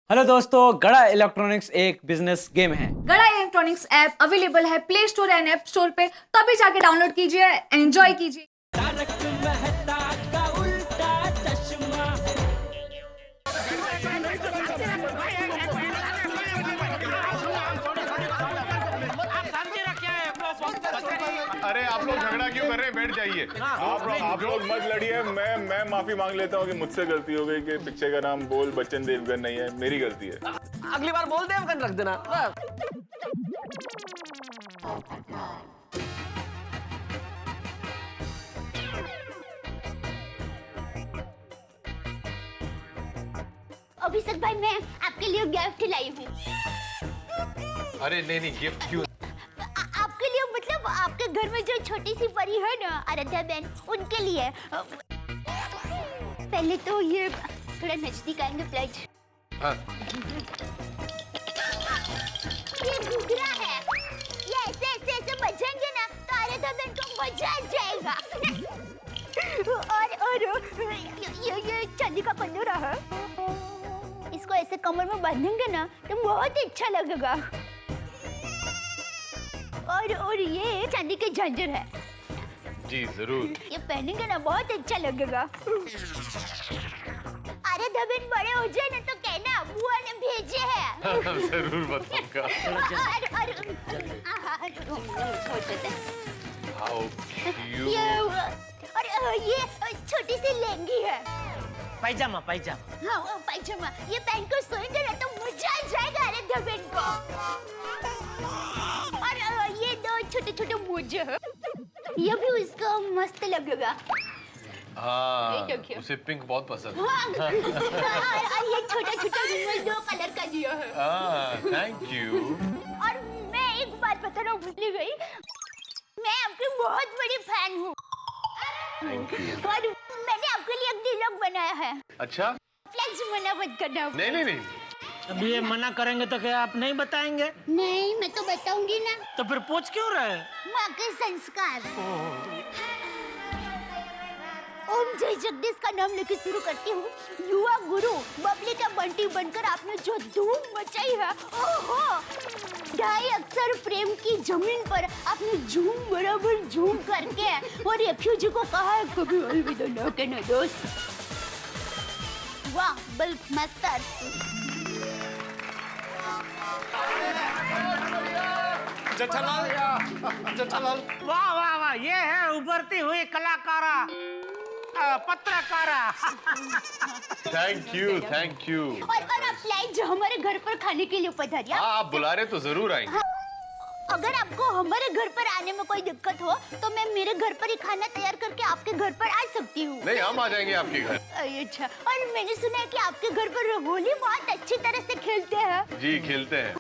Hello दोस्तों, गड़ा electronics एक बिजनेस गेम है। गड़ा इलेक्ट्रॉनिक्स ऐप अवेलेबल है play store and app store पे, तभी जाके डाउनलोड कीजिए, एंजॉय कीजिए। अरे आप लोग झगड़ा क्यों कर रहे हैं? बैठ जाइए। आप लोग मत लड़िए। मैं माफी मांग लेता हूँ कि मुझसे गलती हो गई कि पिक्चर का नाम बोल बच्चन देवगन नहीं है, मेरी गलती है। अगली बार बोल देवगन रख देना। अभिषेक भाई, मैं आपके लिए गिफ्ट लाई हूँ। अरे नहीं, गिफ्ट क्यों? आपके लिए मतलब आपके घर में जो छोटी सी परी है ना, आराध्या बहन, उनके लिए। पहले तो ये थोड़ा नजदीक आएंगे प्लीज। हाँ। ये घुघरा है, ये ऐसे ऐसे ऐसे बजेंगे ना तो आराध्या बहन को मजा आ जाएगा। और ये चांदी का पंजरा है, इसको ऐसे कमर में बांधेंगे ना तो बहुत अच्छा लगेगा। और ये चांदी के झांझर है। जी जरूर। ये पहनेंगे ना बहुत अच्छा लगेगा। अरे धबन बड़े हो जाए ना तो कहना बुआ ने भेजे हैं। जरूर बताऊंगा। और ये छोटी सी लहंगी है। पायजामा पायजामा। हाँ वो पायजामा, ये पहन कर सोएंगे ना तो मजा आ जाएगा अरे धबन को। और ये दो छोटे छोटे मोजे हैं, ये भी उसको मस्त लगेगा। हाँ, देखिए। उसे पिंक बहुत पसंद है। हाँ, और ये छोटा छोटा रुमाल 2 कलर का दिया है। Thank you. और मैं एक बात बताना भूल गई, मैं आपकी बहुत बड़ी फैन हूँ। और मैंने आपके लिए एक डायलॉग बनाया है। अच्छा? प्लीज मना मत करना। नहीं। अब ये मना करेंगे तो क्या आप नहीं बताएंगे? नहीं, मैं तो बताऊंगी ना। तो फिर पूछ क्यों रहे? माँ के संस्कार। ओम जय जगदीश का नाम लेके शुरू करती हूँ। युवा गुरु बबली का बंटी बनकर आपने जो धूम मचाई है, ओहो! 2.5 अक्षर प्रेम की जमीन पर आपने झूम बराबर झूम करके और रेफ्यूजी को कहा है कभी अलविदा ना कहना दोस्त। वाह बल्क मास्टर। जेठालाल। वाह वाह वाह, ये है उभरती हुई कलाकारा, पत्रकारा। Thank you. और आप प्लीज हमारे घर पर खाने के लिए पधारिए। हाँ, आप बुला रहे तो जरूर आएंगे। अगर आपको हमारे घर पर आने में कोई दिक्कत हो तो मैं मेरे घर पर ही खाना तैयार करके आपके घर पर आ सकती हूँ। नहीं, हम आ जाएंगे आपके घर। अच्छा, और मैंने सुना है कि आपके घर पर होली बहुत अच्छी तरह से खेलते हैं। जी खेलते हैं।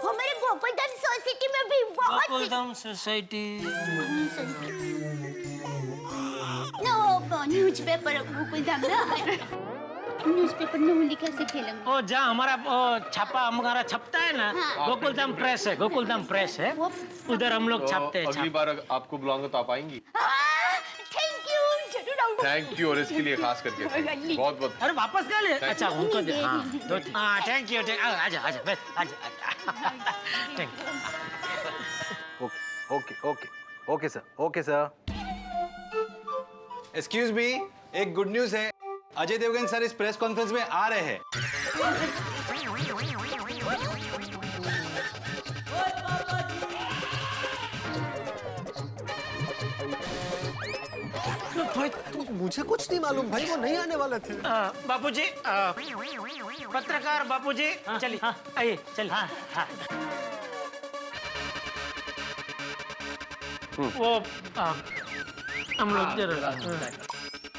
हमारे गोकुलधाम सोसाइटी में भी बहुत गोकुलधाम सोसाइटी। न्यूज़पेपर गोकुलधाम ना, न्यूज़पेपर में होली कैसे खेलेंगे? ओ जहाँ हमारा छापा हमारा छपता है ना, हाँ। गोकुलधाम प्रेस है, गोकुलधाम प्रेस है, उधर हम लोग छापते हैं। अगली बार आपको बुलाऊंगा तो आप आएंगी? थैंक यू, जरूर आऊंगा। थैंक यू, और इसके लिए खास करके बहुत बहुत। अरे वापस ले ले। अच्छा उनको दे। हाँ दो हाँ, थैंक यू। आजा आजा बस आजा। Thank you. Okay sir. Excuse me, एक गुड न्यूज है। अजय देवगन सर इस प्रेस कॉन्फ्रेंस में आ रहे हैं। मुझे कुछ नहीं मालूम भाई, वो नहीं आने वाले थे। बापूजी, पत्रकार बापूजी, चलिए आइए चलिए। वो हम लोग जरूर।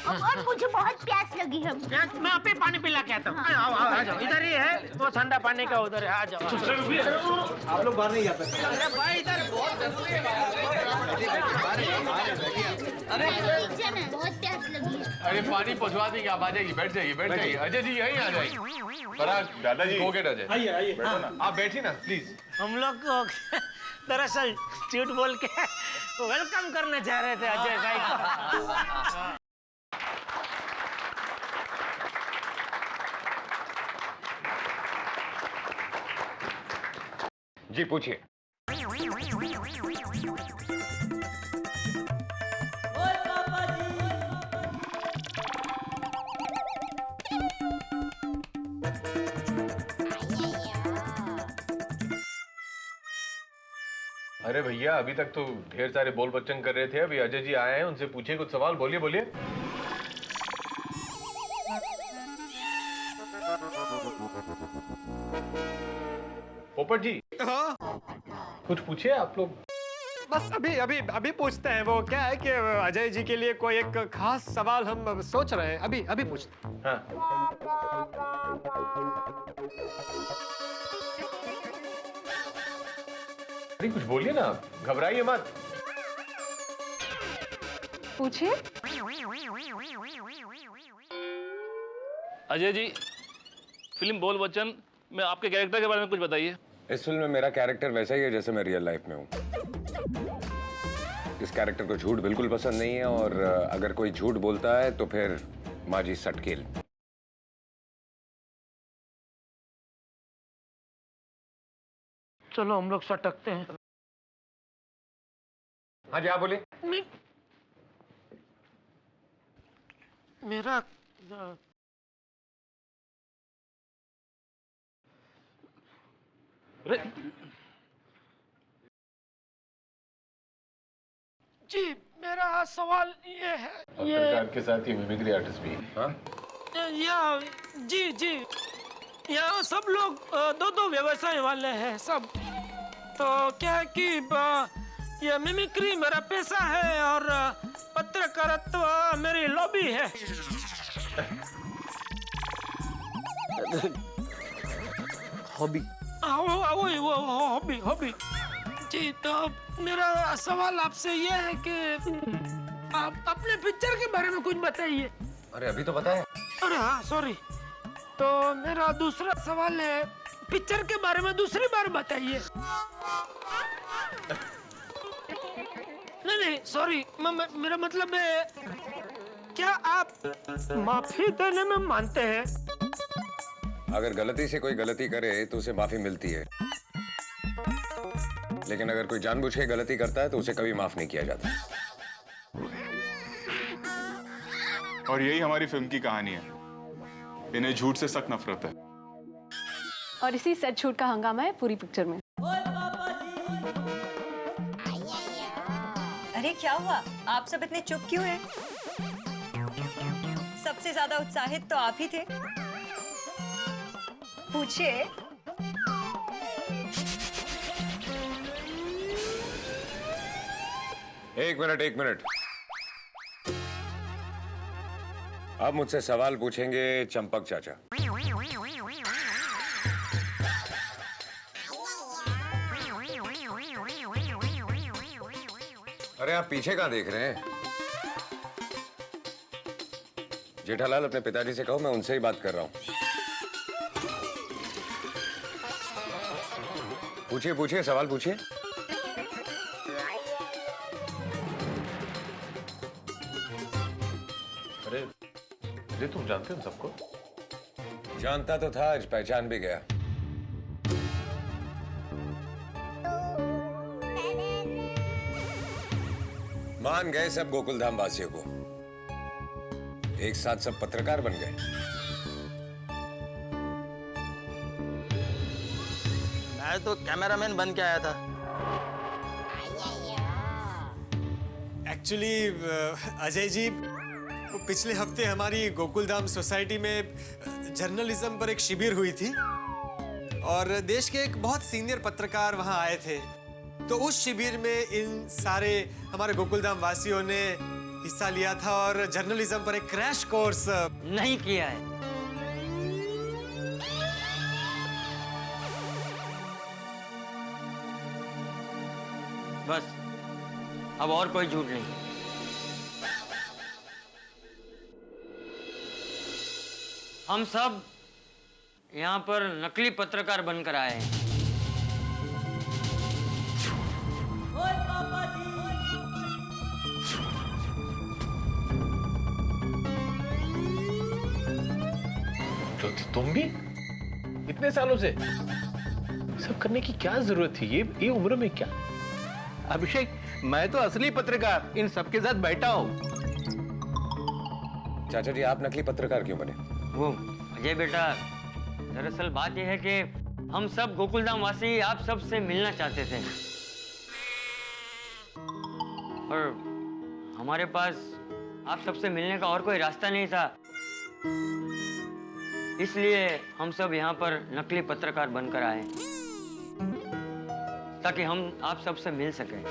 और मुझे बहुत प्यास लगी है। मैं आप ही पानी पिला के आता हूँ। आओ आओ आ जाओ, इधर ही है वो ठंडा पानी का, उधर है, आ जाओ। आप लोग बाहर नहीं जाते। अरे भाई इधर नीचे ना बहुत प्यास लगी है। अरे पानी पहुंचवा देंगे, आप आ जाइए, बैठ जाइए। अजय जी यहीं आ जाइए। पराग दादाजी गो गेट अजय। आइए। बैठो ना, आप बैठिए ना प्लीज। हम लोग को दरअसल झूठ बोल के वेलकम करना चाह रहे थे अजय भाई को। जी पूछिए। अरे भैया अभी तक तो ढेर सारे बोल बच्चन कर रहे थे, अभी अजय जी आए हैं, उनसे पूछिए कुछ सवाल। बोलिए बोलिए। पोपट जी हाँ कुछ पूछिए आप लोग। बस अभी अभी अभी पूछते हैं। वो क्या है कि अजय जी के लिए कोई एक खास सवाल हम सोच रहे हैं। अभी अभी पूछते हैं। हाँ अरे कुछ बोलिए ना, घबराइए मत। पूछिए। अजय जी, फिल्म बोल बच्चन में आपके कैरेक्टर के बारे में कुछ बताइए। इस फिल्म में मेरा कैरेक्टर वैसा ही है जैसे मैं रियल लाइफ में हूँ। इस कैरेक्टर को झूठ बिल्कुल पसंद नहीं है, और अगर कोई झूठ बोलता है तो फिर माजी सटकेल। चलो हम लोग सटकते हैं। हाँ जी आप बोलिए। मेरा जी मेरा सवाल ये है, पत्रकार के साथ ही मिमिक्री आर्टिस्ट भी। हाँ या जी जी यहाँ सब लोग दो दो व्यवसाय वाले हैं सब। तो क्या है कि ये मिमिक्री मेरा पेशा है और पत्रकारित्व मेरी लॉबी है। हॉबी। वो हॉबी हॉबी जी। तो मेरा सवाल आपसे ये है कि आप अपने पिक्चर के बारे में कुछ बताइए। अरे अभी तो बताया। अरे हाँ सॉरी। तो मेरा दूसरा सवाल है, पिक्चर के बारे में दूसरी बार बताइए। नहीं सॉरी, मेरा मतलब है क्या आप माफी देने में मानते हैं? अगर गलती से कोई गलती करे तो उसे माफी मिलती है, लेकिन अगर कोई जानबूझ के गलती करता है तो उसे कभी माफ नहीं किया जाता। और यही हमारी फिल्म की कहानी है। इन्हें झूठ से सख्त नफरत है, और इसी सच झूठ का हंगामा है पूरी पिक्चर में। अरे क्या हुआ, आप सब इतने चुप क्यों हैं? सबसे ज्यादा उत्साहित तो आप ही थे। पूछिए। एक मिनट। अब मुझसे सवाल पूछेंगे चंपक चाचा। अरे आप पीछे कहाँ देख रहे हैं? जेठालाल अपने पिताजी से कहो मैं उनसे ही बात कर रहा हूँ। पूछिए सवाल पूछिए। अरे तुम जानते हो सबको? जानता तो था, आज पहचान भी गया। मान गए सब गोकुलधाम वासियों को, एक साथ सब पत्रकार बन गए। मैं तो कैमरामैन बन के आया था। एक्चुअली अजय जी, वो पिछले हफ्ते हमारी गोकुलधाम सोसाइटी में जर्नलिज्म पर एक शिविर हुई थी, और देश के एक बहुत सीनियर पत्रकार वहां आए थे। तो उस शिविर में इन सारे हमारे गोकुलधाम वासियों ने हिस्सा लिया था और जर्नलिज्म पर एक क्रैश कोर्स नहीं किया है। बस अब और कोई झूठ नहीं। हम सब यहाँ पर नकली पत्रकार बनकर आए हैं। तो तुम भी इतने सालों से? सब करने की क्या जरूरत थी? ये उम्र में क्या? अभिषेक, मैं तो असली पत्रकार इन सबके साथ बैठा हूँ। चाचा जी, आप नकली पत्रकार क्यों बने? वो अजय बेटा, दरअसल बात यह है कि हम सब गोकुलधाम वासी आप सब से मिलना चाहते थे और हमारे पास आप सबसे मिलने का और कोई रास्ता नहीं था, इसलिए हम सब यहाँ पर नकली पत्रकार बनकर आए ताकि हम आप सबसे मिल सकें।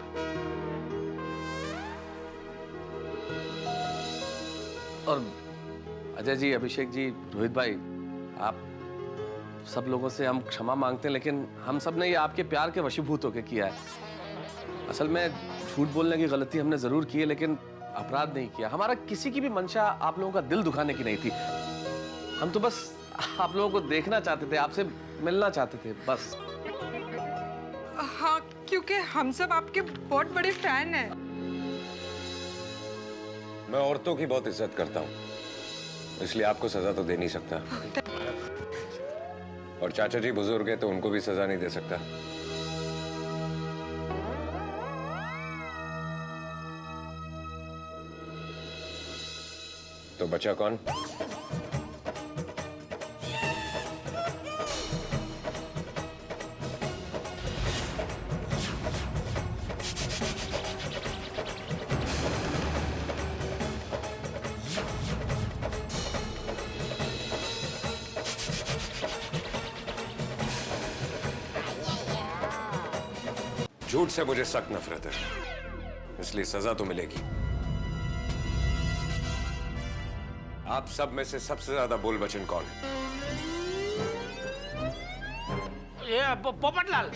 और अजय जी, अभिषेक जी, रोहित भाई, आप सब लोगों से हम क्षमा मांगते हैं, लेकिन हम सब ने ये आपके प्यार के वशीभूत होकर किया है। असल में झूठ बोलने की गलती हमने जरूर की है, लेकिन अपराध नहीं किया। हमारा किसी की भी मंशा आप लोगों का दिल दुखाने की नहीं थी। हम तो बस आप लोगों को देखना चाहते थे, आपसे मिलना चाहते थे, बस। हाँ, क्योंकि हम सब आपके बहुत बड़े फैन हैं। मैं औरतों की बहुत इज्जत करता हूँ, इसलिए आपको सजा तो दे नहीं सकता। और चाचा जी बुजुर्ग है तो उनको भी सजा नहीं दे सकता। तो बचा कौन? झूठ से मुझे सख्त नफरत है, इसलिए सजा तो मिलेगी। आप सब में से सबसे ज्यादा बोल बचन कौन है? ये पोपटलाल।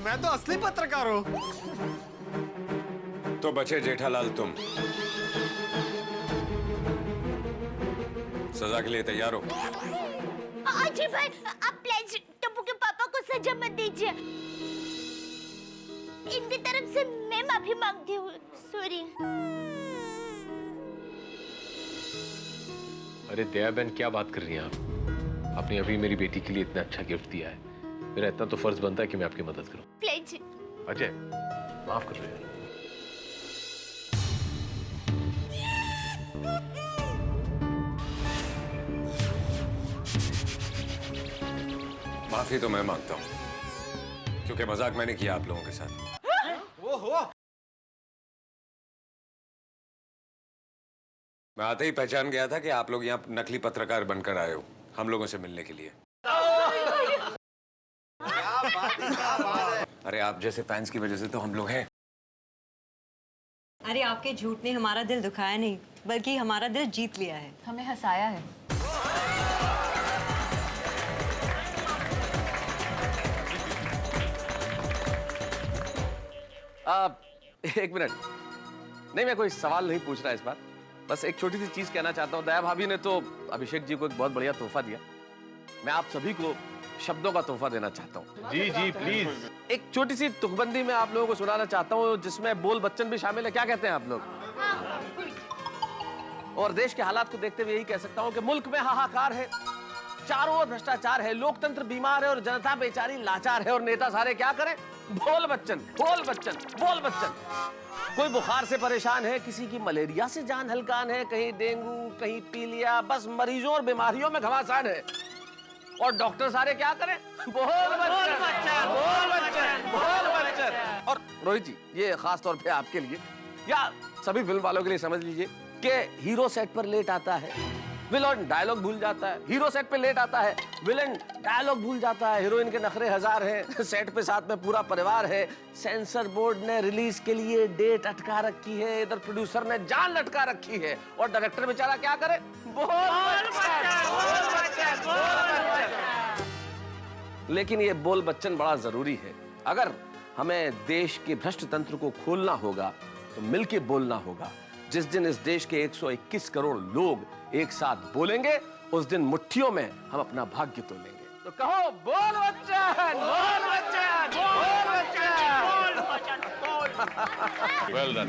मैं तो असली पत्रकार हूँ। तो बचे जेठालाल तुम। सजा के लिए तैयार हो? अजय भाई, आप प्लीज टप्पू के पापा को सजा मत दीजिए। इनकी तरफ से मैं माफी मांगती हूँ, सॉरी। अरे दया बहन, क्या बात कर रही हैं आप? आपने अभी मेरी बेटी के लिए इतना अच्छा गिफ्ट दिया है, मेरा इतना तो फर्ज बनता है कि मैं आपकी मदद करूं। प्लीज अजय, माफ कर दो यार। माफी तो मैं मांगता हूं, क्योंकि मजाक मैंने किया आप लोगों के साथ। ओहो, मैं आते ही पहचान गया था कि आप लोग यहाँ नकली पत्रकार बनकर आए हो हम लोगों से मिलने के लिए। अरे आप जैसे फैंस की वजह से तो हम लोग हैं। अरे आपके झूठ ने हमारा दिल दुखाया नहीं, बल्कि हमारा दिल जीत लिया है। हमें हंसाया है। एक मिनट, नहीं, मैं कोई सवाल नहीं पूछ रहा इस बार, बस एक छोटी सी चीज कहना चाहता हूँ। दया भाभी ने तो अभिषेक जी को एक बहुत बढ़िया तोहफा दिया, मैं आप सभी को शब्दों का तोहफा देना चाहता हूँ। जी जी प्लीज। एक छोटी सी तुकबंदी मैं आप लोगों को सुनाना चाहता हूँ, जिसमें बोल बच्चन भी शामिल है। क्या कहते हैं आप लोग? और देश के हालात को देखते हुए यही कह सकता हूँ कि मुल्क में हाहाकार है, चारों ओर भ्रष्टाचार है, लोकतंत्र बीमार है और जनता बेचारी लाचार है, और नेता सारे क्या करें? बोल बच्चन, बोल बच्चन, बोल बच्चन। कोई बुखार से परेशान है, किसी की मलेरिया से जान हलकान है, कहीं डेंगू, कहीं पीलिया, बस मरीजों और बीमारियों में घमासान है, और डॉक्टर सारे क्या करें? बोल बच्चन, बोल बच्चन, बोल बच्चन। और रोहित जी, ये खास तौर पे आपके लिए या सभी फिल्म वालों के लिए समझ लीजिए कि हीरो सेट पर लेट आता है, विलन डायलॉग भूल जाता है। हीरो सेट पे लेट आता है, विलन डायलॉग भूल जाता है, हीरोइन के नखरे हजार हैं, सेट पे साथ में पूरा परिवार है, सेंसर बोर्ड ने रिलीज के लिए डेट अटका रखी है, इधर प्रोड्यूसर ने जान लटका रखी है, और डायरेक्टर बेचारा क्या करे? बोल बच्चन, बोल बच्चन, बोल बच्चन। लेकिन ये बोल बच्चन बड़ा जरूरी है। अगर हमें देश के भ्रष्ट तंत्र को खोलना होगा तो मिलके बोलना होगा। जिस दिन इस देश के 121 करोड़ लोग एक साथ बोलेंगे, उस दिन मुट्ठियों में हम अपना भाग्य तोलेंगे। तो कहो, बोल बच्चन, बोल बच्चन, बोल बच्चन, बोल बच्चन, बोल। Well done.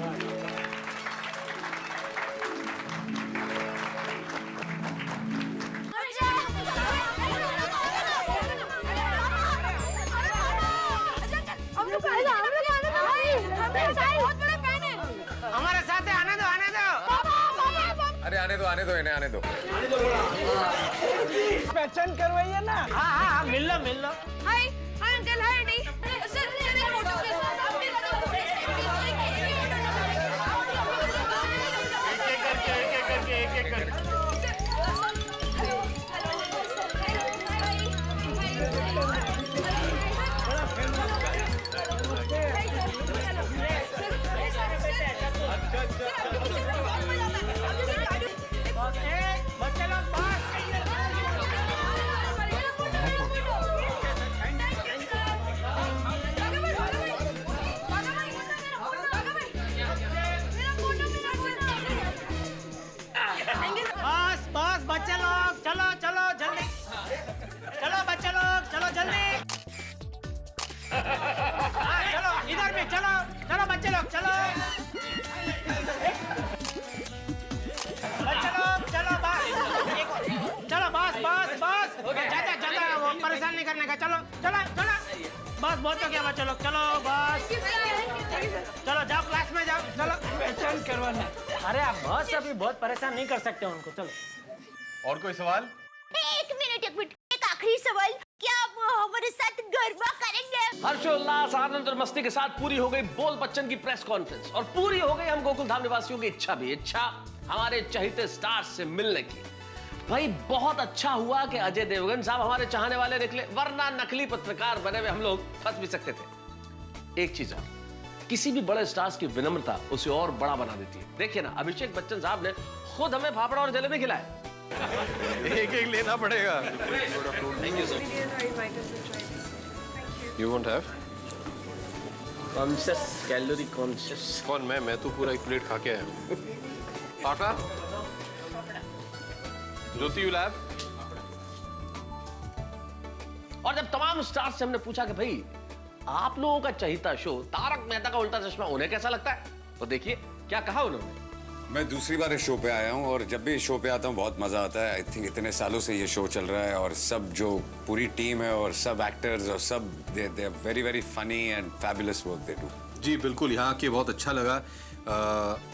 आने दो इन्हें, आने दो। पहचान करवाइए ना। हाँ हाँ हाँ, मिल लो मिल लो। Hi hi uncle, hi aunty. Sir एक फोटो प्लीज। एक करके। बच्चे लोग बस। बस बस बच्चे लोग चलो चलो जल्दी, चलो बच्चे लोग चलो जल्दी। हाँ चलो इधर भी चलो, चलो बच्चे लोग चलो, बच्चे लोग चलो बस, चलो बस बस बस, ज्यादा ज्यादा वो परेशान नहीं करने का, चलो चलो चलो बस, बहुत हो गया बच्चे लोग, चलो बस, चलो जाओ क्लास में जाओ, चलो पहचान करवाना। अरे आप बस अभी बहुत परेशान नहीं कर सकते उनको, चलो। और कोई सवाल? एक मिनट, एक आखिरी सवाल, क्या आप हमारे साथ गरबा करेंगे? हर्षोल्लास, आनंद और मस्ती के साथ पूरी हो गई बोल बच्चन की प्रेस कॉन्फ्रेंस और पूरी हो गई हम गोकुल धाम निवासियों की इच्छा भी, इच्छा हमारे चहेते स्टार्स से मिलने की। भाई बहुत अच्छा हुआ कि अजय देवगन साहब हमारे चाहने वाले निकले, वरना नकली पत्रकार बने हुए हम लोग फंस भी सकते थे। एक चीज और, किसी भी बड़े स्टार्स की विनम्रता उसे और बड़ा बना देती है। देखिए ना, अभिषेक बच्चन साहब ने खुद हमें फाफड़ा और जलेबी खिलाए। एक एक लेना पड़ेगा। Thank you sir. You won't have? Conscious, calorie conscious. कौन मैं तो पूरा एक प्लेट खा के आया हूँ। पापा, ज्योति you will have? और जब तमाम स्टार्स से हमने पूछा कि भाई आप लोगों का चहीता शो तारक मेहता का उल्टा चश्मा उन्हें कैसा लगता है, तो देखिए क्या कहा उन्होंने। मैं दूसरी बार इस शो पे आया हूँ और जब भी इस शो पे आता हूँ बहुत मजा आता है। आई थिंक इतने सालों से ये शो चल रहा है और सब जो पूरी टीम है और सब एक्टर्स और सब they are very very funny and fabulous work they do. जी बिल्कुल, यहाँ आके बहुत अच्छा लगा।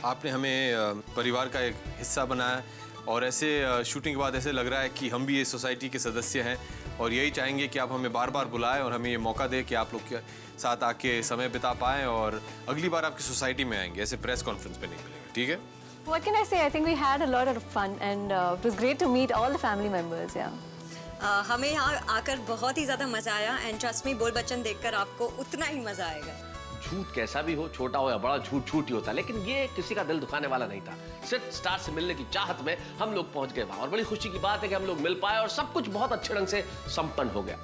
आपने हमें परिवार का एक हिस्सा बनाया और ऐसे शूटिंग के बाद ऐसे लग रहा है कि हम भी ये सोसाइटी के सदस्य हैं और यही चाहेंगे कि आप हमें बार बार बुलाएं और हमें ये मौका दें कि आप लोग के साथ आके समय बिता पाएं और अगली बार आपकी सोसाइटी में आएंगे, ऐसे प्रेस कॉन्फ्रेंस पे नहीं मिलेंगे, ठीक है? What can I say? I think we had a lot of fun and it was great to meet all the family members. Yeah. हमें यहाँ आकर बहुत ही ज़्यादा मज़ा आया एंड ट्रस्ट मी, बोल बच्चन देखकर आपको उतना ही मज़ा आएगा। झूठ कैसा भी हो, छोटा हो या बड़ा, झूठ झूठ ही होता है, लेकिन ये किसी का दिल दुखाने वाला नहीं था। सिर्फ स्टार से मिलने की चाहत में हम लोग पहुंच गए वहां और बड़ी खुशी की बात है कि हम लोग मिल पाए और सब कुछ बहुत अच्छे ढंग से संपन्न हो गया।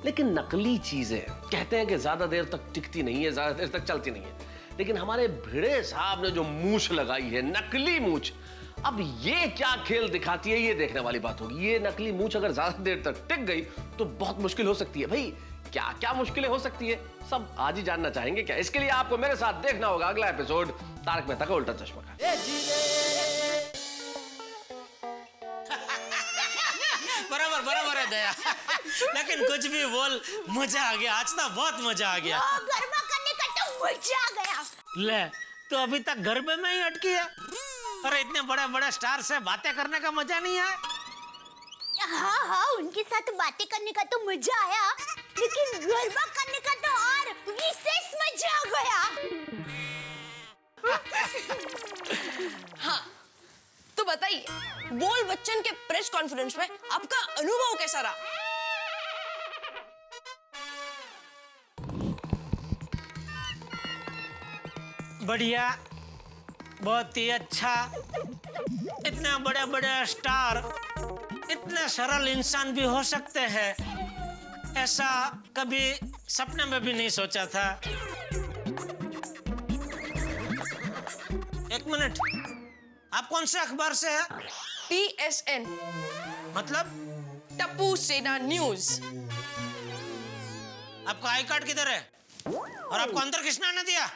लेकिन नकली चीजें कहते हैं कि ज्यादा देर तक टिकती नहीं है, ज्यादा देर तक चलती नहीं है, लेकिन हमारे भिड़े साहब ने जो मूंछ लगाई है, नकली मूंछ, अब ये क्या खेल दिखाती है ये देखने वाली बात होगी। ये नकली मूंछ अगर ज्यादा देर तक टिक गई तो बहुत मुश्किल हो सकती है। भाई क्या क्या मुश्किलें हो सकती है, सब आज ही जानना चाहेंगे क्या? इसके लिए आपको मेरे साथ देखना होगा अगला एपिसोड तारक मेहता का उल्टा चश्मा का। बराबर बराबर है दया, लेकिन कुछ भी बोल, मजा आ गया आज तो, बहुत मजा आ गया। गरबा करने का तो मजा आ गया। ले तो अभी तक गरबे में ही अटकी है। अरे इतने बड़े बड़े स्टार से बातें करने का मजा नहीं है? हाँ हाँ, उनके साथ बातें करने का तो मजा आया, लेकिन गरबा करने का तो और विशेष मजा आ गया। हाँ तो बताइए, बोल बच्चन के प्रेस कॉन्फ्रेंस में आपका अनुभव कैसा रहा? बढ़िया, बहुत ही अच्छा। इतने बड़े बड़े स्टार इतने सरल इंसान भी हो सकते हैं, ऐसा कभी सपने में भी नहीं सोचा था। एक मिनट, आप कौन से अखबार से हैं? TSN मतलब? टप्पू सेना न्यूज। आपका आई कार्ड किधर है और आपको अंदर किसने आने दिया?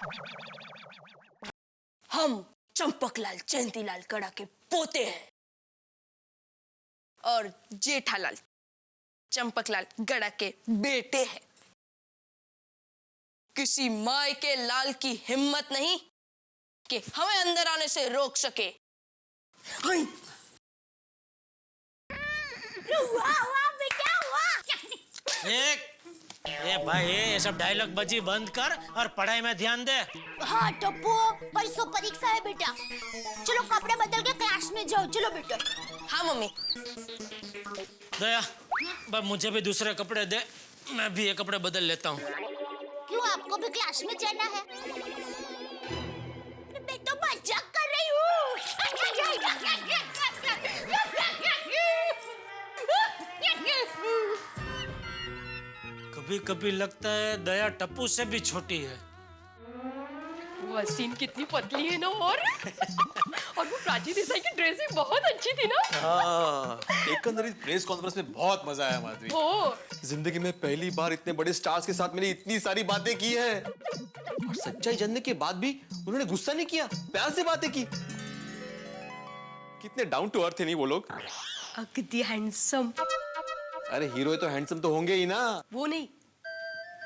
हम चंपकलाल जयंतीलाल गड़ा के पोते हैं और जेठालाल चंपकलाल गड़ा के बेटे हैं। किसी माय के लाल की हिम्मत नहीं कि हमें अंदर आने से रोक सके। वाह वाह बेटा वाह। ए भाई ये सब डायलॉग बजी बंद कर और पढ़ाई में ध्यान दे। हाँ टप्पू, परसों परीक्षा है बेटा। चलो कपड़े बदल के क्लास में जाओ। चलो बेटा। हाँ मम्मी। दया, बस मुझे भी दूसरे कपड़े दे, मैं भी ये कपड़े बदल लेता हूँ। क्यों, आपको भी क्लास में जाना है? मैं तो मजाक कर रही हूँ। कभी कभी लगता है दया टप्पू से भी छोटी है। वो सीन कितनी पतली है ना, और वो प्राची देसाई की ड्रेसिंग बहुत अच्छी थी ना। हाँ, एकंदर इस प्रेस कॉन्फ्रेंस में बहुत मजा आया माधवी। जिंदगी में पहली बार इतने बड़े स्टार्स के साथ मैंने इतनी सारी बातें की है और सच्चाई जानने के बाद भी उन्होंने गुस्सा नहीं किया, प्यार से बातें की। कितने डाउन टू अर्थ है नहीं वो लोग। अगदी हैंडसम। अरे हीरो तो हैंडसम तो होंगे ही ना। वो नहीं,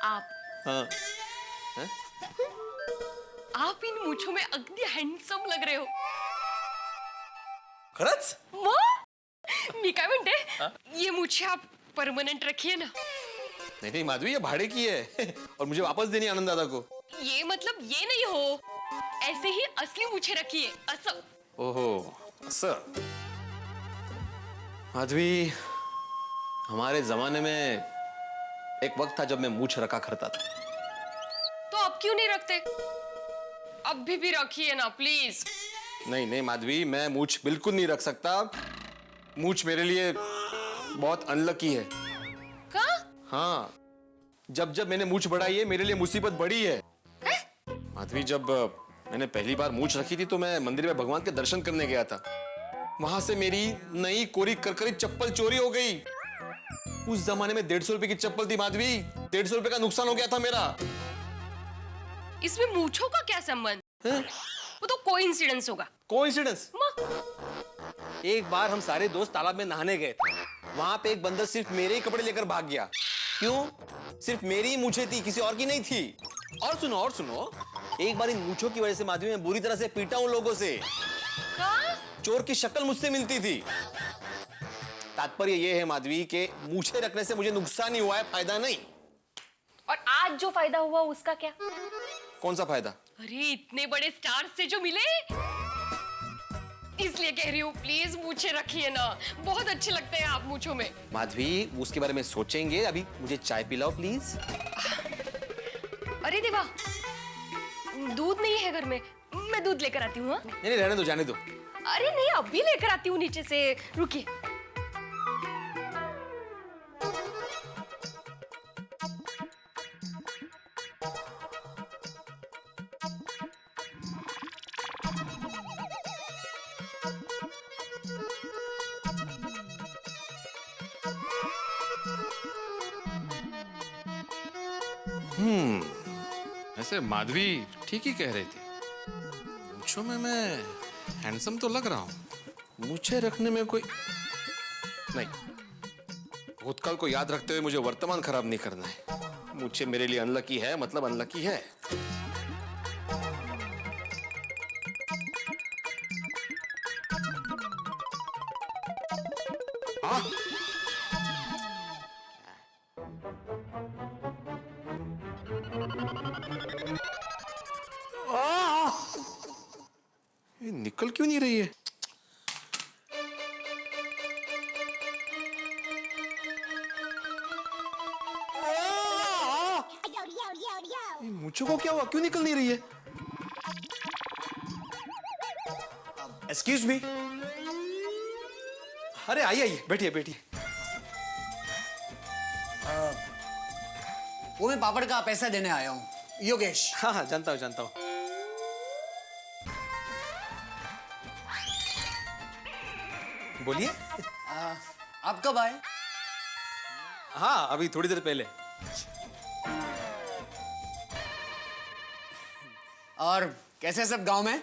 आप। हाँ। आप इन मूंछों में अगदी हैंडसम लग रहे हो। खरंच? मी काय म्हणते, ये मूछे आप परमानेंट रखिए ना। नहीं माधवी, ये भाड़े की है और मुझे वापस देनी आनंद दादा को। ये मतलब ये नहीं हो, ऐसे ही असली मूछे रखिए, असं। ओहो, असं। माधवी, हमारे जमाने में एक वक्त था जब मैं मूछ रखा करता था। तो अब क्यों नहीं रखते? अभी भी रखिए ना प्लीज। नहीं नहीं माधवी, मैं मूछ बिल्कुल नहीं रख सकता। मूछ मेरे लिए बहुत अनलकी है। कहाँ? हाँ, जब जब मैंने मूछ बढ़ाई है मेरे लिए मुसीबत बड़ी है। माधवी, जब मैंने पहली बार मूछ रखी थी तो मैं मंदिर में भगवान के दर्शन करने गया था। वहां से मेरी नई कोरी करकरी चप्पल चोरी हो गई। उस जमाने में 150 रुपए की चप्पल थी माधवी। 150 रुपए का नुकसान हो गया था मेरा। इसमें मूछों का क्या संबंध? वो तो कोइंसिडेंस होगा। कोइंसिडेंस? एक बार हम सारे दोस्त तालाब में नहाने गए थे। वहां पे एक बंदर सिर्फ मेरे ही कपड़े लेकर भाग गया। क्यों? सिर्फ मेरी ही मूछें थी, किसी और की नहीं थी। और सुनो, एक बार इन मूछों की वजह से माधवी मैं बुरी तरह से पीटा हूं लोगों से। चोर की शक्ल मुझसे मिलती थी। तात्पर्य यह है माधवी कि मूछें रखने से मुझे नुकसान ही हुआ है, फायदा नहीं। और आज जो फायदा हुआ उसका क्या? कौन सा फायदा? अरे इतने बड़े स्टार्स से जो मिले, इसलिए कह रही हूँ प्लीज मूछें रखिए ना, बहुत अच्छे लगते हैं आप मूछों में। माधवी, उसके बारे में सोचेंगे, अभी मुझे चाय पिलाओ प्लीज। अरे देवा, दूध नहीं है घर में, मैं दूध लेकर आती हूँ। नहीं, रहने दो, जाने दो। अरे नहीं, अभी लेकर आती हूँ नीचे से, रुकिए। ऐसे माधवी ठीक ही कह रही थी। मूछों में मैं हैंडसम तो लग रहा हूँ, मूछें रखने में कोई नहीं। भूतकाल को याद रखते हुए मुझे वर्तमान खराब नहीं करना है। मूछें मेरे लिए अनलकी है, मतलब अनलकी है। ये निकल क्यों नहीं रही है? मूंछों को क्या हुआ, क्यों निकल नहीं रही है? Excuse me. अरे आइए, बैठिए बैठिए। वो मैं पापड़ का पैसा देने आया हूँ, योगेश। हाँ, जानता हूँ। बोलिए। आप कब आए? हाँ, अभी थोड़ी देर पहले। और कैसे सब गांव में?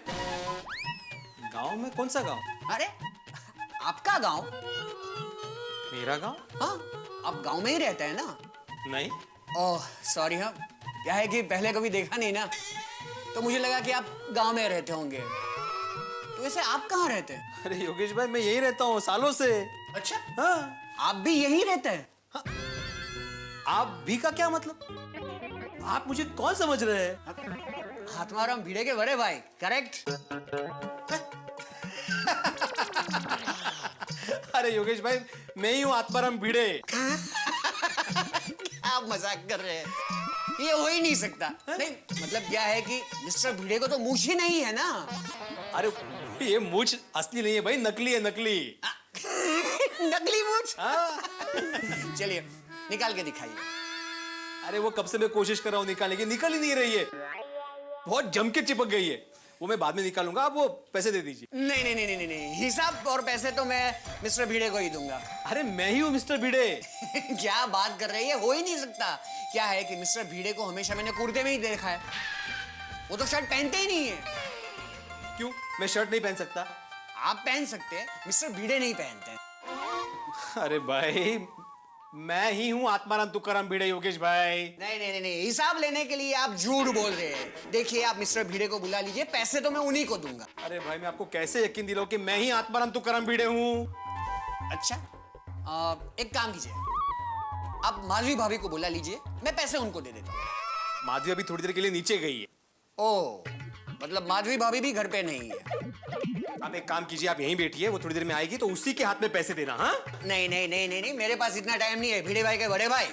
गांव में? कौन सा गांव? अरे आपका गांव। मेरा गांव? हाँ, आप गांव में ही रहते हैं ना? नहीं। Oh sorry. हाँ, क्या है कि पहले कभी देखा नहीं ना, तो मुझे लगा कि आप गांव में रहते होंगे। तो वैसे आप कहाँ रहते हैं? अरे योगेश भाई, मैं यही रहता हूँ सालों से। अच्छा। हाँ। आप भी यहीं रहते हैं? आप भी का क्या मतलब? आप मुझे कौन समझ रहे हैं? आत्माराम भिड़े के बड़े भाई, करेक्ट? अरे योगेश भाई, मैं ही हूँ आत्माराम भिड़े। आप मजाक कर रहे हैं? ये हो ही नहीं सकता। नहीं, मतलब क्या है कि मिस्टर भिड़े को तो मूछ ही नहीं है ना। अरे ये मूछ असली नहीं है भाई, नकली है, नकली। नकली मूछ? चलिए निकाल के दिखाइए। अरे वो कब से मैं कोशिश कर रहा हूँ निकालने की, निकल ही नहीं रही है, बहुत जम के चिपक गई है। वो मैं बाद में निकालूंगा, आप वो पैसे दे दीजिए। नहीं नहीं नहीं नहीं नहीं, हिसाब और पैसे तो मैं मिस्टर भिड़े को ही दूंगा। अरे मैं ही हूँ मिस्टर भिड़े। क्या बात कर रही है, हो ही नहीं सकता। क्या है कि मिस्टर भिड़े को हमेशा मैंने कुर्ते में ही देखा है, वो तो शर्ट पहनते ही नहीं है। क्यों, मैं शर्ट नहीं पहन सकता? आप पहन सकते हैं, मिस्टर भिड़े नहीं पहनते। अरे भाई, मैं ही हूँ आत्माराम तुकाराम भिड़े, योगेश भाई। नहीं नहीं नहीं, हिसाब लेने के लिए आप झूठ बोल रहे हैं। देखिए, आप मिस्टर भिड़े को बुला लीजिए, पैसे तो मैं उन्हीं को दूंगा। अरे भाई, मैं आपको कैसे यकीन दिलाऊं कि मैं ही आत्माराम तुकाराम भिड़े हूँ? अच्छा, एक काम कीजिए, आप माधवी भाभी को बुला लीजिए, मैं पैसे उनको दे देता हूँ। माधवी अभी थोड़ी देर के लिए नीचे गई है। ओ, मतलब माधवी भाभी भी घर पे नहीं है। आप एक काम कीजिए, आप यहीं बैठिए, वो थोड़ी देर में आएगी तो उसी के हाथ में पैसे देना। हाँ? नहीं नहीं नहीं नहीं नहीं, मेरे पास इतना टाइम नहीं है, भिड़े भाई के बड़े भाई।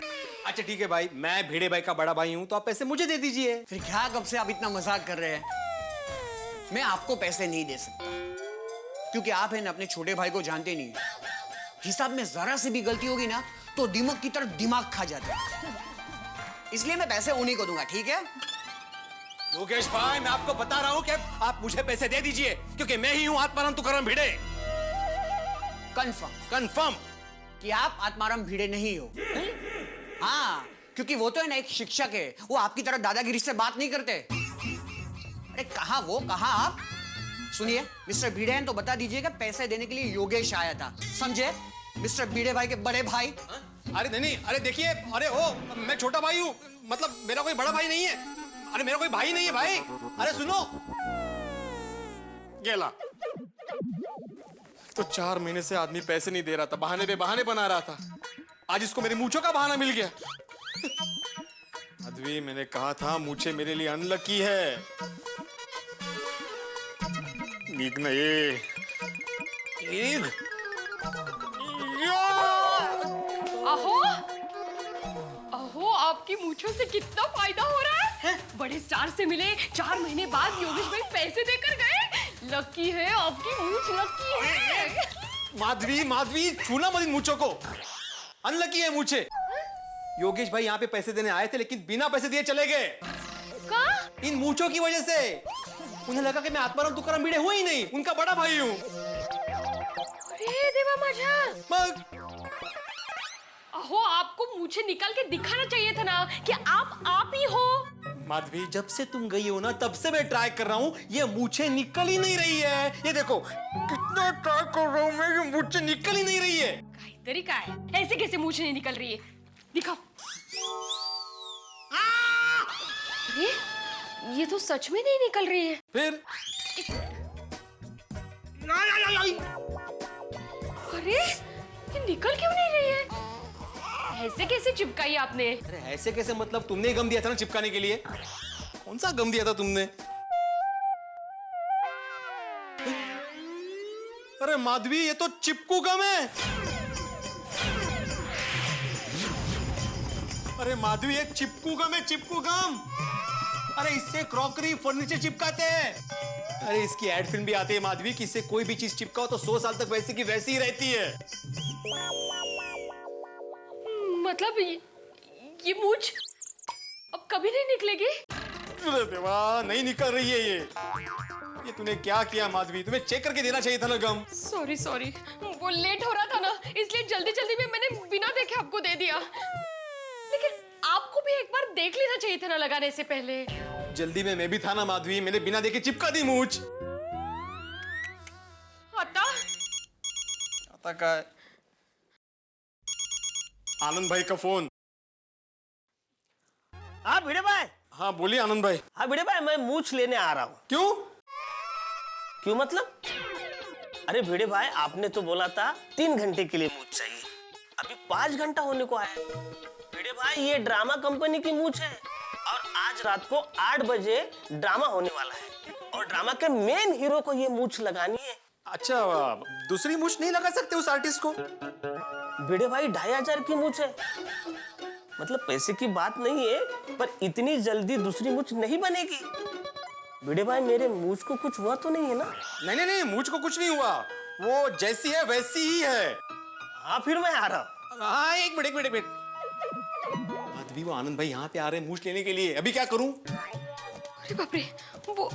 अच्छा ठीक है भाई, मैं भिड़े भाई का बड़ा भाई हूँ, तो आप पैसे मुझे दे दीजिए। फिर क्या, कब से आप इतना मजाक कर रहे हैं? मैं आपको पैसे नहीं दे सकता, क्योंकि आप है ना अपने छोटे भाई को जानते नहीं। हिसाब में जरा से भी गलती होगी ना तो दिमाग की तरफ दिमाग खा जाता है, इसलिए मैं पैसे उन्हीं को दूंगा, ठीक है? योगेश भाई, मैं आपको बता रहा हूँ कि आप मुझे पैसे दे दीजिए, क्योंकि मैं ही हूँ आत्माराम तुकाराम भिड़े। कंफर्म? कंफर्म कि आप आत्माराम भिड़े नहीं हो? हाँ, क्योंकि वो तो है ना एक शिक्षक है, वो आपकी तरह दादागिरी से बात नहीं करते। अरे कहाँ वो, कहाँ आप? सुनिए, मिस्टर भिड़े हैं तो बता दीजिएगा पैसे देने के लिए योगेश आया था, समझे? मिस्टर भिड़े भाई के बड़े भाई। अरे नहीं नहीं, अरे देखिए, अरे ओ, मैं छोटा भाई हूँ, मतलब मेरा कोई बड़ा भाई नहीं है। अरे मेरा कोई भाई नहीं है भाई। अरे सुनो, गेला तो 4 महीने से आदमी पैसे नहीं दे रहा था, बहाने पे बहाने बना रहा था। आज इसको मेरी मूंछों का बहाना मिल गया। माधवी, मैंने कहा था मूंछें मेरे लिए अनलकी है। नीक ना ये अहो अहो, आपकी मूंछों से कितना फायदा हो रहा है। बड़े स्टार से मिले, 4 महीने बाद योगेश भाई पैसे देकर गए। लकी है आपकी मूंछ, लकी है। माधवी, माधवी, छूना मत इन मूंछों को, अनलकी है मूंछें। योगेश भाई यहाँ पे पैसे देने आए थे, लेकिन बिना पैसे दिए चले गए। इन मूंछों की वजह से उन्हें लगा कि मैं आत्माराम तुकाराम भिड़े हूं ही नहीं, उनका बड़ा भाई हूं। अरे देवा माझा, अहो आपको मुझे निकाल के दिखाना चाहिए था ना कि आप ही हो। माधवी, जब से तुम गई हो ना, तब से मैं ट्राई कर रहा हूं, ये मूंछें निकल ही नहीं रही है। ये देखो कितना ट्राई कर रहा हूं मैं, ये मूंछें निकल ही नहीं रही है। तरीका है, ऐसे कैसे मूंछ नहीं निकल रही है? दिखाओ। ये तो सच में नहीं निकल रही है। फिर अरे ये निकल क्यों नहीं रही है? ऐसे कैसे चिपकाई आपने? अरे ऐसे कैसे, मतलब तुमने गम दिया था ना चिपकाने के लिए। कौन सा गम दिया था तुमने? अरे माधवी, ये तो चिपकू गम है। अरे माधवी, ये चिपकू गम है, चिपकू गम। अरे इससे क्रॉकरी, फर्नीचर चिपकाते हैं। अरे इसकी एड फिल्म भी आती है माधवी, कि इससे कोई भी चीज चिपकाओ तो 100 साल तक वैसी की वैसी ही रहती है। मतलब ये मूंछ अब कभी नहीं निकलेगी? अरे देवा, नहीं निकल रही है ये तूने क्या किया माधवी? तुम्हें चेक करके देना चाहिए था ना गम। सॉरी सॉरी, वो लेट हो रहा था ना, इसलिए जल्दी जल्दी में मैंने बिना देखे आपको दे दिया। लेकिन आपको भी एक बार देख लेना चाहिए था ना लगाने से पहले। जल्दी में मैं भी था ना माधवी, मैंने बिना देखे चिपका दी मूंछ। आता का है? आनंद भाई का फोन। हाँ भिड़े भाई। हाँ बोलिए आनंद भाई। हाँ भिड़े भाई, मैं मूंछ लेने आ रहा हूँ। क्यों? क्यों मतलब? अरे भिड़े भाई, आपने तो बोला था 3 घंटे के लिए मूंछ चाहिए। अभी 5 घंटा होने को आया। भिड़े भाई ये ड्रामा कंपनी की मूंछ है और आज रात को 8 बजे ड्रामा होने वाला है और ड्रामा के मेन हीरो को ये मूंछ लगानी है। अच्छा, दूसरी मूंछ नहीं लगा सकते उस आर्टिस्ट को? भिड़े भाई 2500 की मूंछ है, मतलब पैसे की बात नहीं है, पर इतनी जल्दी दूसरी मूंछ नहीं बनेगी। भिड़े भाई मेरे मूंछ को कुछ हुआ तो नहीं है ना? नहीं, मूंछ को कुछ नहीं हुआ, वो जैसी है वैसी ही है। हाँ फिर मैं आ रहा हूँ। हाँ एक मिनट। अभी वो आनंद भाई यहाँ पे आ रहे हैं मूंछ लेने के लिए, अभी क्या करूं? अरे बाप रे, वो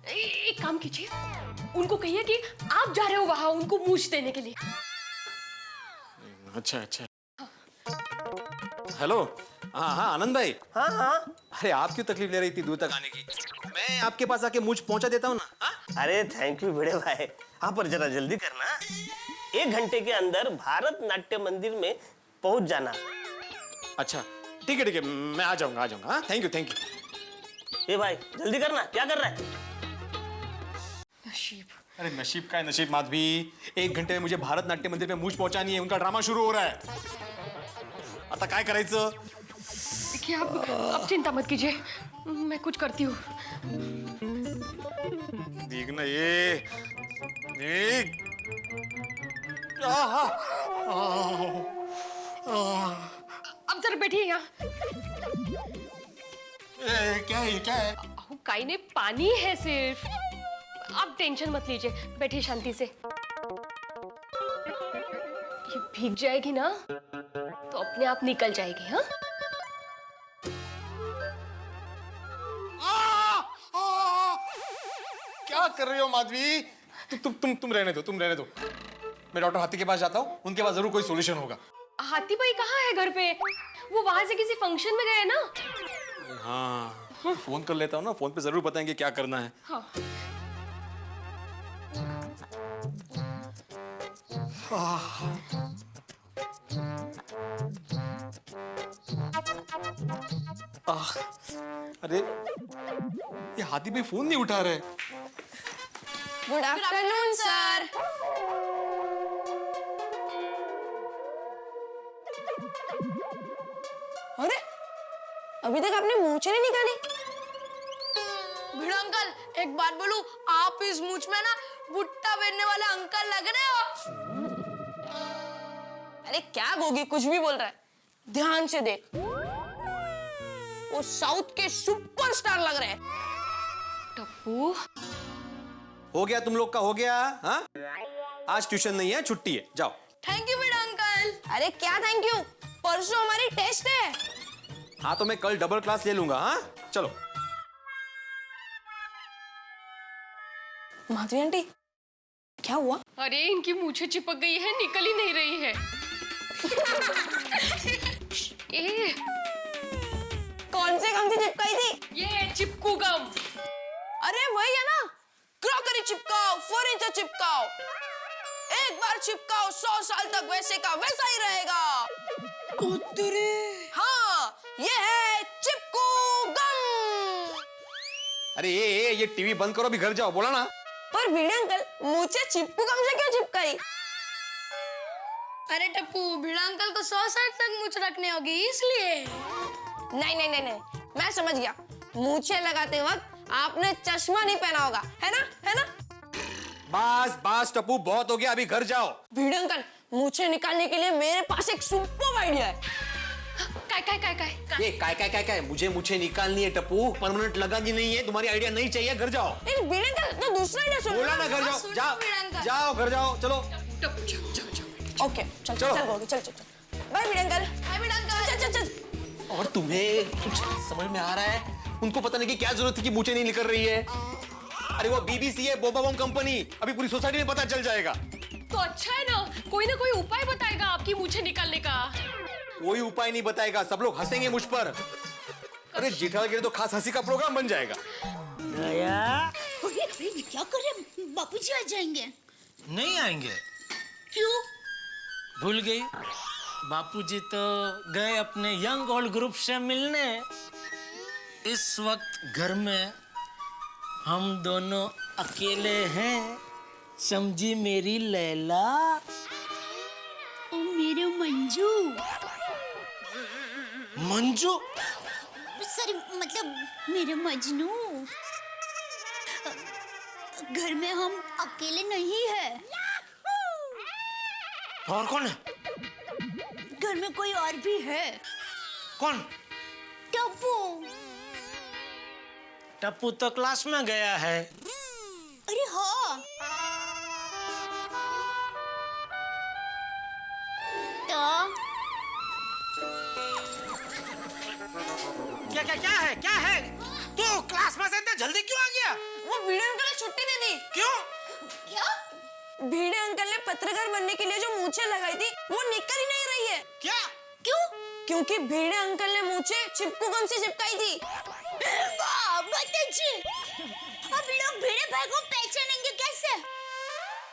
एक काम कीजिए, उनको कहिए कि आप जा रहे हो वहां उनको मूंछ देने के लिए। अच्छा। हेलो, हाँ आनंद भाई। हाँ। अरे आप क्यों तकलीफ ले रही थी दूर तक आने की? मैं आपके पास आके मूंछ पहुंचा देता हूँ ना। हाँ? अरे थैंक यू भिड़े भाई, हाँ पर जरा जल्दी करना। 1 घंटे के अंदर भारत नाट्य मंदिर में पहुंच जाना। अच्छा ठीक है, मैं आ जाऊंगा। हाँ थैंक यू। ए भाई जल्दी करना, क्या कर रहा है? नशीब। अरे नशीब का है नशीब माधवी, 1 घंटे में मुझे भारत नाट्य मंदिर में मूंछ पहुंचानी है, उनका ड्रामा शुरू हो रहा है। आता काय करायचं? देखिए आप चिंता मत कीजिए, मैं कुछ करती हूँ। देख ना ये, देख। अब जरा बैठिए यहाँ। क्या है? काई ने पानी है सिर्फ, आप टेंशन मत लीजिए, बैठिए शांति से। ये भीग जाएगी ना तो अपने आप निकल जाएगी। हाँ क्या कर रही हो माधवी? तुम रहने दो। मैं डॉक्टर हाथी के पास जाता हूँ, उनके पास जरूर कोई सॉल्यूशन होगा। हाथी भाई कहाँ है घर पे? वो वहां से किसी फंक्शन में गए ना। हाँ फोन कर लेता हूँ ना, फोन पे जरूर बताएंगे क्या करना है। हाँ। अरे ये हाथी भाई फोन नहीं उठा रहे। Good afternoon sir. अरे अभी तक आपने मूंछें नहीं निकाली। भिड़ा अंकल एक बात बोलूं, आप इस मूंछ में ना भुट्टा बेचने वाले अंकल लग रहे हो। अरे क्या गोगी कुछ भी बोल रहा है, ध्यान से देख, वो साउथ के सुपरस्टार लग रहे हैं। टप्पू हो गया, तुम लोग का हो गया। हाँ आज ट्यूशन नहीं है, छुट्टी है, जाओ। थैंक यू बेटा अंकल। अरे क्या थैंक यू, परसों हमारी टेस्ट है। हाँ तो मैं कल डबल क्लास ले लूंगा। हाँ चलो। माधवी आंटी क्या हुआ? अरे इनकी मूछें चिपक गई है, निकल ही नहीं रही है। ए, कौन से गम से चिपकाई थी? ये चिपकू गम। अरे वही है ना, क्रॉकरी चिपकाओ, फर्नीचर चिपकाओ, एक बार चिपकाओ 100 साल तक वैसे का वैसा ही रहेगा। उतरे। हाँ ये है चिपकू गम। अरे ये टीवी बंद करो, अभी घर जाओ, बोला ना। पर भिड़े अंकल मुझे चिपकू गम से क्यों चिपकाई? अरे टप्पू भिड़ा अंकल को 100 साल तक मूंछ रखने होगी इसलिए। नहीं, मैं समझ गया, मूंछें लगाते वक्त आपने चश्मा नहीं पहना होगा, है ना? बस टप्पू बहुत हो गया, अभी घर जाओ। भिड़े अंकल मूंछें निकालने के लिए मेरे पास एक सुपर आइडिया है। काय मुझे मूंछें निकालनी है टप्पू, परमानेंट लगानी नहीं है। तुम्हारी आइडिया नहीं चाहिए, घर जाओ। भिड़े अंकल तो दूसरा आइडिया सुनो। बोला ना घर जाओ, घर जाओ, चलो। ओके चल बाय भिड़े अंकल। चल। और तुम्हें कुछ समझ में आ रहा है? उनको पता नहीं कि क्या जरूरत थी कि मूंछें नहीं निकल रही है। अरे वो बीबीसी है, बोबा बम कंपनी, अभी पूरी सोसाइटी में पता चल जाएगा। तो अच्छा है ना, कोई ना कोई उपाय बताएगा आपकी मूंछें निकालने का। कोई उपाय नहीं बताएगा, सब लोग हंसेंगे मुझ पर। अरे जेठालाल तो खास हंसी का प्रोग्राम बन जाएगा। क्या कर रहे, बापूजी आ जाएंगे। नहीं आएंगे। क्यों? भूल गई, बापूजी तो गए अपने यंग ओल्ड ग्रुप से मिलने। इस वक्त घर में हम दोनों अकेले हैं, समझी मेरी लैला। ओ मेरे मंजू। मंजू? सॉरी, मतलब मेरे मजनू। घर में हम अकेले नहीं है। और कौन है? घर में कोई और भी है। कौन? टप्पू। टप्पू तो क्लास में गया है। अरे हाँ। तो क्या है? तू क्लास में से इतना जल्दी क्यों आ गया? वो भिड़े अंकल ने छुट्टी दे दी। क्यों? क्या? भिड़े अंकल ने पत्रकार बनने के लिए जो मूछें लगाई थी वो निकल ही नहीं रही है। क्या? क्यों? क्योंकि भिड़े अंकल ने मूछें चिपकू गम से चिपकाई थी। वाह, बहुत अच्छी। अब लोग भिड़े भाई को पहचानेंगे कैसे?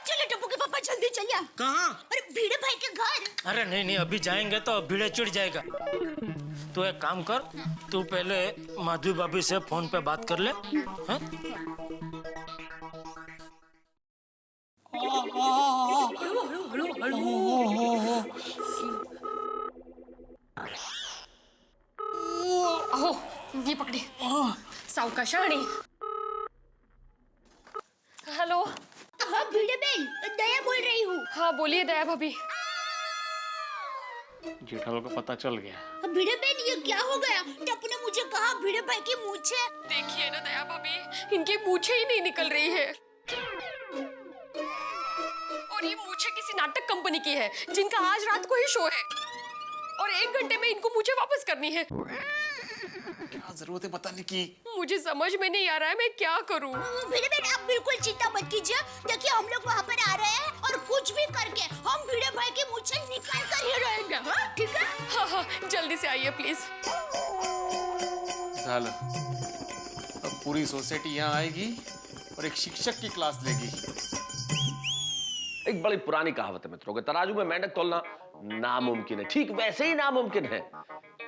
चलो टप्पू के पापा जल्दी चलिए। कहाँ? अरे भिड़े भाई के घर। अरे नहीं, अभी जाएंगे तो भिड़े चिढ़ जाएगा। तू एक काम कर, तू पहले माधवी भाभी से फोन पे बात कर ले। हाँ? अहो, ये पकड़े। सावकाशाणी। हेलो। हाँ भिड़े बहन, दया बोल रही हूँ। हाँ बोलिए दया भाभी। जेठालाल को पता चल गया। भिड़े बहन, ये क्या हो गया? टप्पू ने मुझे कहा भिड़े भाई की मूछें। देखिए ना दया भाभी, इनकी मूछें ही नहीं निकल रही है। और ये मूछें किसी नाटक कंपनी की है जिनका आज रात को ही शो है और 1 घंटे में इनको मूछें वापस करनी है। क्या जरूरत है बताने की? मुझे समझ में नहीं आ रहा है मैं क्या करूं। भिड़े बहन, आप बिल्कुल चिंता मत कीजिए। देखिए हम लोग वहाँ पर आ रहे हैं और कुछ भी करके हम भिड़े भाई की मूछें निकाल कर ही रहेंगे। हाँ ठीक है? हाँ, जल्दी से आइए प्लीज। झालं। अब पूरी सोसाइटी यहाँ आएगी और एक शिक्षक की क्लास लेगी। एक बड़ी पुरानी कहावत है मित्रों के, तराजू में मेंढक तोलना नामुमकिन है। ठीक वैसे ही नामुमकिन है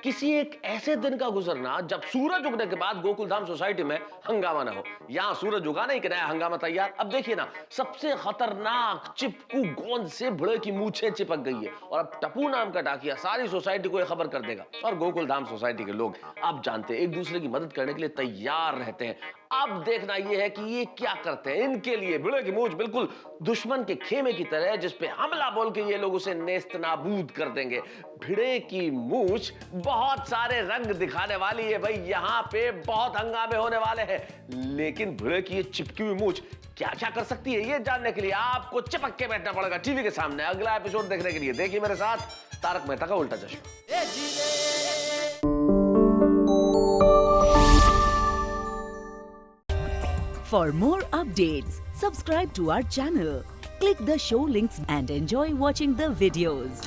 किसी एक ऐसे दिन का गुजरना जब सूरज उगने के बाद गोकुलधाम सोसाइटी में हंगामा ना हो। यहां सूरज उगा नहीं कि नया हंगामा तैयार। अब देखिए ना, सबसे खतरनाक चिपकू गोंद से भिड़े की मूछें चिपक गई है और अब टप्पू नाम का डाकिया सारी सोसाइटी को यह खबर कर देगा। और गोकुलधाम सोसाइटी के लोग अब जानते हैं, एक दूसरे की मदद करने के लिए तैयार रहते हैं। अब देखना यह है कि ये क्या करते हैं। इनके लिए भिड़े की मूछ बिल्कुल दुश्मन के खेमे की तरह, जिस पे हमला बोल के ये लोग उसे नेस्त नाबूद कर देंगे। भिड़े की मूछ बहुत सारे रंग दिखाने वाली है भाई। यहाँ पे बहुत हंगामे होने वाले हैं, लेकिन भिड़े की ये चिपकी हुई मूछ क्या क्या कर सकती है, ये जानने के लिए आपको चिपक के बैठना पड़ेगा टीवी के सामने। अगला एपिसोड देखने के लिए देखिए मेरे साथ तारक मेहता का उल्टा चश्मा। For more updates, subscribe to our channel, click the show links and enjoy watching the videos.